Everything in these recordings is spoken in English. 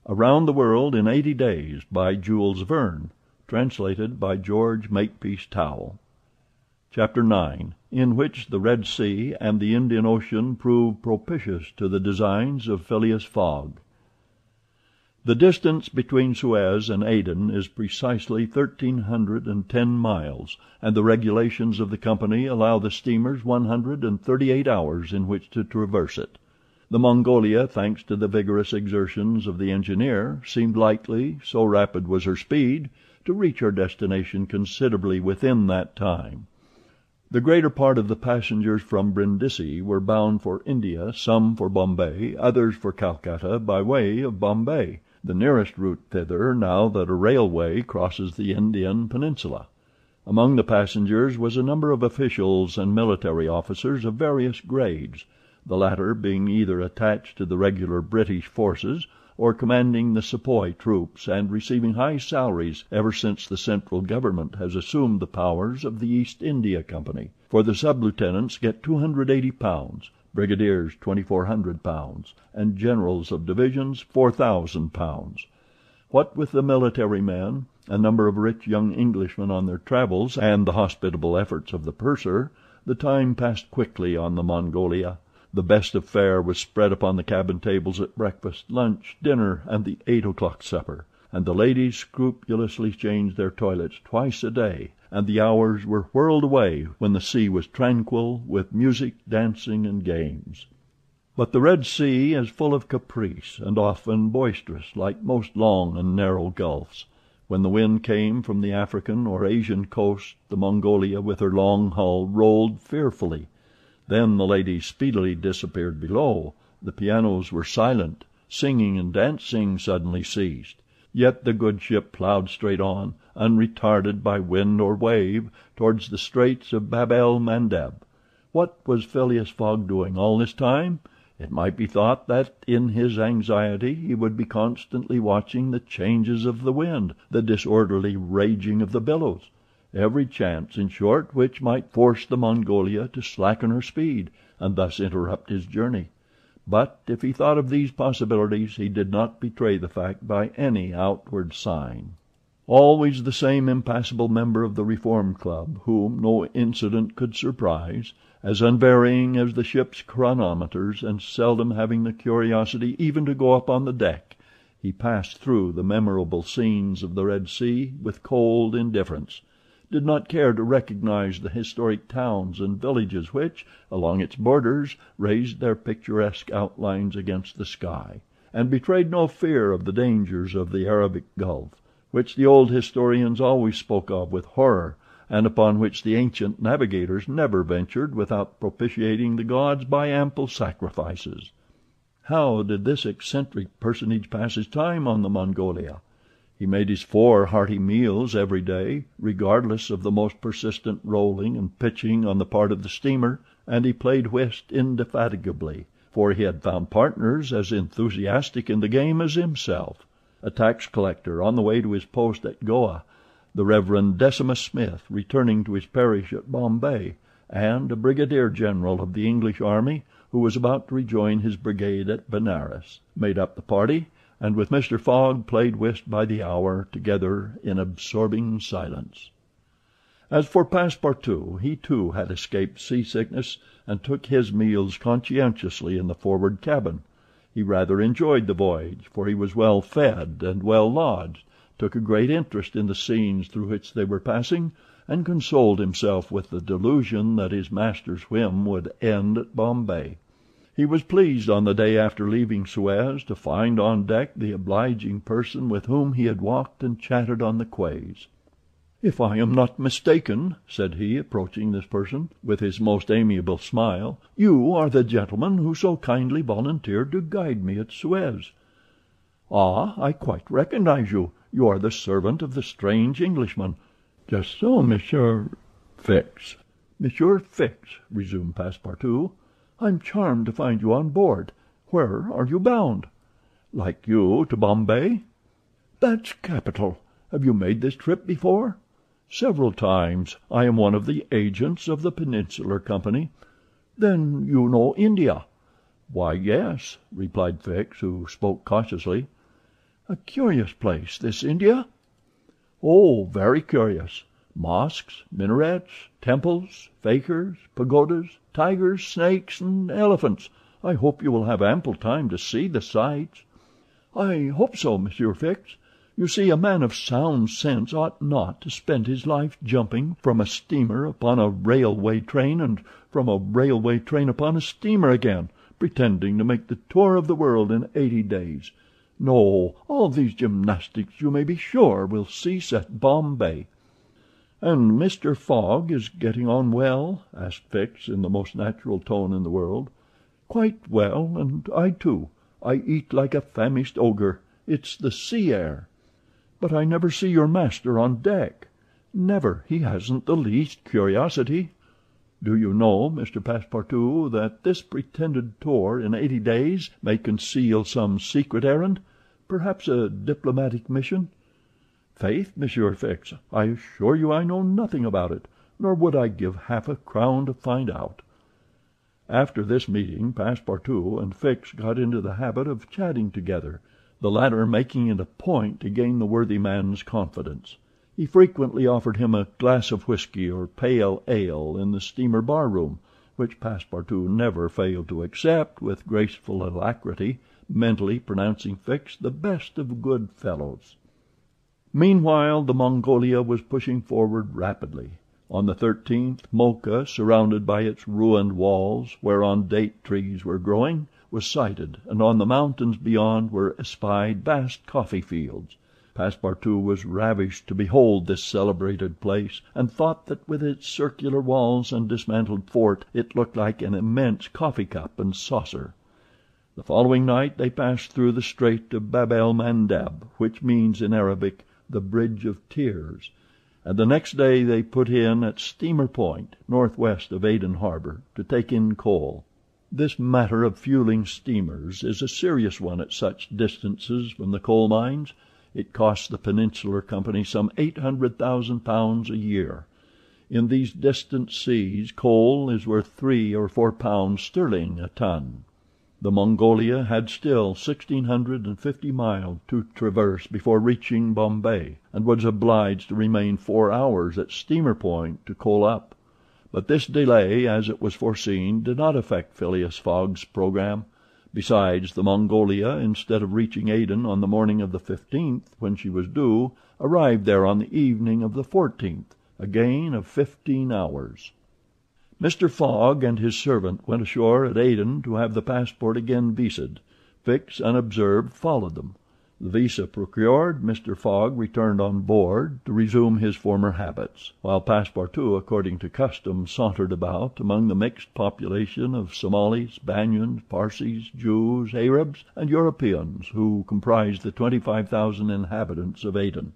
Around the World in 80 Days, by Jules Verne. Translated by George Makepeace Towell. Chapter 9. In which the Red Sea and the Indian Ocean prove propitious to the designs of Phileas Fogg. The distance between Suez and Aden is precisely 1,310 miles, and the regulations of the company allow the steamers 138 hours in which to traverse it. The Mongolia, thanks to the vigorous exertions of the engineer, seemed likely, so rapid was her speed, to reach her destination considerably within that time. The greater part of the passengers from Brindisi were bound for India, some for Bombay, others for Calcutta by way of Bombay, the nearest route thither now that a railway crosses the Indian peninsula. Among the passengers was a number of officials and military officers of various grades, the latter being either attached to the regular British forces or commanding the Sepoy troops and receiving high salaries ever since the central government has assumed the powers of the East India Company, for the sub-lieutenants get £280, brigadiers £2,400, and generals of divisions £4,000. What with the military men, a number of rich young Englishmen on their travels, and the hospitable efforts of the purser, the time passed quickly on the Mongolia. The best of fare was spread upon the cabin tables at breakfast, lunch, dinner, and the 8 o'clock supper, and the ladies scrupulously changed their toilets twice a day, and the hours were whirled away when the sea was tranquil with music, dancing, and games. But the Red Sea is full of caprice, and often boisterous, like most long and narrow gulfs. When the wind came from the African or Asian coast, the Mongolia with her long hull rolled fearfully. Then the ladies speedily disappeared below, the pianos were silent, singing and dancing suddenly ceased. Yet the good ship ploughed straight on, unretarded by wind or wave, towards the straits of Bab el Mandeb. What was Phileas Fogg doing all this time? It might be thought that in his anxiety he would be constantly watching the changes of the wind, the disorderly raging of the billows. Every chance, in short, which might force the Mongolia to slacken her speed, and thus interrupt his journey. But if he thought of these possibilities, he did not betray the fact by any outward sign. Always the same impassible member of the Reform Club, whom no incident could surprise, as unvarying as the ship's chronometers, and seldom having the curiosity even to go up on the deck, he passed through the memorable scenes of the Red Sea with cold indifference, did not care to recognize the historic towns and villages which, along its borders, raised their picturesque outlines against the sky, and betrayed no fear of the dangers of the Arabic Gulf, which the old historians always spoke of with horror, and upon which the ancient navigators never ventured without propitiating the gods by ample sacrifices. How did this eccentric personage pass his time on the Mongolia? He made his 4 hearty meals every day, regardless of the most persistent rolling and pitching on the part of the steamer, and he played whist indefatigably, for he had found partners as enthusiastic in the game as himself. A tax collector on the way to his post at Goa, the Reverend Decimus Smith returning to his parish at Bombay, and a brigadier general of the English army who was about to rejoin his brigade at Benares, made up the party, and with Mr. Fogg played whist by the hour together in absorbing silence. As for Passepartout, he too had escaped seasickness, and took his meals conscientiously in the forward cabin. He rather enjoyed the voyage, for he was well fed and well lodged, took a great interest in the scenes through which they were passing, and consoled himself with the delusion that his master's whim would end at Bombay. He was pleased on the day after leaving Suez to find on deck the obliging person with whom he had walked and chatted on the quays. "If I am not mistaken," said he, approaching this person with his most amiable smile, "you are the gentleman who so kindly volunteered to guide me at Suez." "Ah, I quite recognize you. You are the servant of the strange Englishman." "Just so, Monsieur Fix." "Monsieur Fix," resumed Passepartout, "I'm charmed to find you on board. Where are you bound?" "Like you, to Bombay." "That's capital. Have you made this trip before?" "Several times. I am one of the agents of the Peninsular Company." "Then you know India?" "Why, yes," replied Fix, who spoke cautiously. A curious place, this India." "Oh, very curious. Mosques, minarets, temples, fakirs, pagodas, tigers, snakes, and elephants. I hope you will have ample time to see the sights." "I hope so, Monsieur Fix. You see, a man of sound sense ought not to spend his life jumping from a steamer upon a railway train, and from a railway train upon a steamer again, pretending to make the tour of the world in 80 days. No, all these gymnastics, you may be sure, will cease at Bombay." "And Mr. Fogg is getting on well?" asked Fix, in the most natural tone in the world. "Quite well, and I too. I eat like a famished ogre. It's the sea air." "But I never see your master on deck." "Never. He hasn't the least curiosity." "Do you know, Mr. Passepartout, that this pretended tour in 80 days may conceal some secret errand, perhaps a diplomatic mission?" "Faith, Monsieur Fix, I assure you I know nothing about it, nor would I give half a crown to find out." After this meeting Passepartout and Fix got into the habit of chatting together, the latter making it a point to gain the worthy man's confidence. He frequently offered him a glass of whisky or pale ale in the steamer bar-room, which Passepartout never failed to accept with graceful alacrity, mentally pronouncing Fix the best of good fellows. Meanwhile the Mongolia was pushing forward rapidly. On the 13th, Mocha, surrounded by its ruined walls, whereon date trees were growing, was sighted, and on the mountains beyond were espied vast coffee fields. Passepartout was ravished to behold this celebrated place, and thought that with its circular walls and dismantled fort it looked like an immense coffee cup and saucer. The following night they passed through the Strait of Bab el Mandeb, which means in Arabic the Bridge of Tears, and the next day they put in at Steamer Point, northwest of Aden Harbor, to take in coal. This matter of fueling steamers is a serious one at such distances from the coal mines. It costs the Peninsular Company some £800,000 a year. In these distant seas coal is worth 3 or 4 pounds sterling a ton. The Mongolia had still 1,650 miles to traverse before reaching Bombay, and was obliged to remain 4 hours at Steamer Point to coal up. But this delay, as it was foreseen, did not affect Phileas Fogg's programme. Besides, the Mongolia, instead of reaching Aden on the morning of the 15th, when she was due, arrived there on the evening of the 14th, a gain of 15 hours. Mr. Fogg and his servant went ashore at Aden to have the passport again visaed. Fix, unobserved, followed them. The visa procured, Mr. Fogg returned on board to resume his former habits, while Passepartout, according to custom, sauntered about among the mixed population of Somalis, Banyans, Parsees, Jews, Arabs, and Europeans who comprised the 25,000 inhabitants of Aden.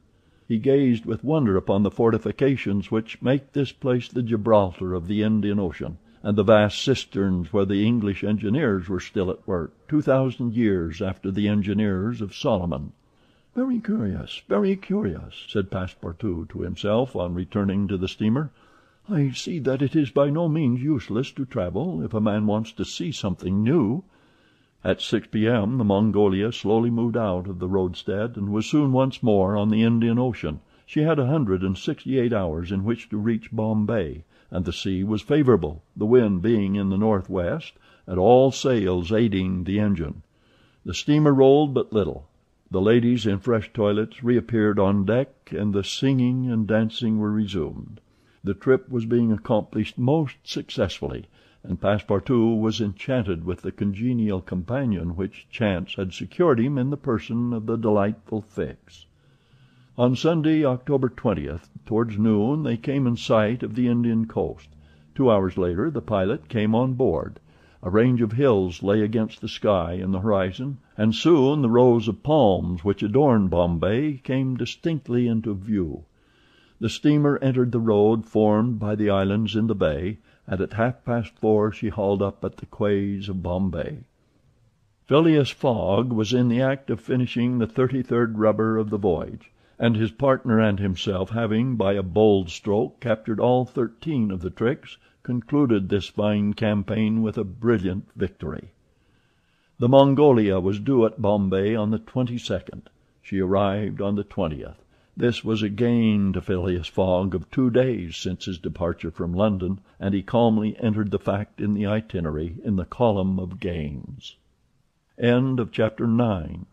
He gazed with wonder upon the fortifications which make this place the Gibraltar of the Indian Ocean, and the vast cisterns where the English engineers were still at work, 2,000 years after the engineers of Solomon. "Very curious, said Passepartout to himself on returning to the steamer. "I see that it is by no means useless to travel if a man wants to see something new." At 6 p.m. the Mongolia slowly moved out of the roadstead and was soon once more on the Indian Ocean. She had 168 hours in which to reach Bombay, and the sea was favorable, the wind being in the northwest, and all sails aiding the engine. The steamer rolled but little. The ladies in fresh toilets reappeared on deck, and the singing and dancing were resumed. The trip was being accomplished most successfully, and Passepartout was enchanted with the congenial companion which chance had secured him in the person of the delightful Fix. On Sunday, October 20th, towards noon, they came in sight of the Indian coast. 2 hours later the pilot came on board. A range of hills lay against the sky in the horizon, and soon the rows of palms which adorn Bombay came distinctly into view. The steamer entered the road formed by the islands in the bay, and at 4:30 she hauled up at the quays of Bombay. Phileas Fogg was in the act of finishing the 33rd rubber of the voyage, and his partner and himself having, by a bold stroke, captured all 13 of the tricks, concluded this fine campaign with a brilliant victory. The Mongolia was due at Bombay on the 22nd. She arrived on the 20th. This was a gain to Phileas Fogg of 2 days since his departure from London, and he calmly entered the fact in the itinerary in the column of gains. CHAPTER 10.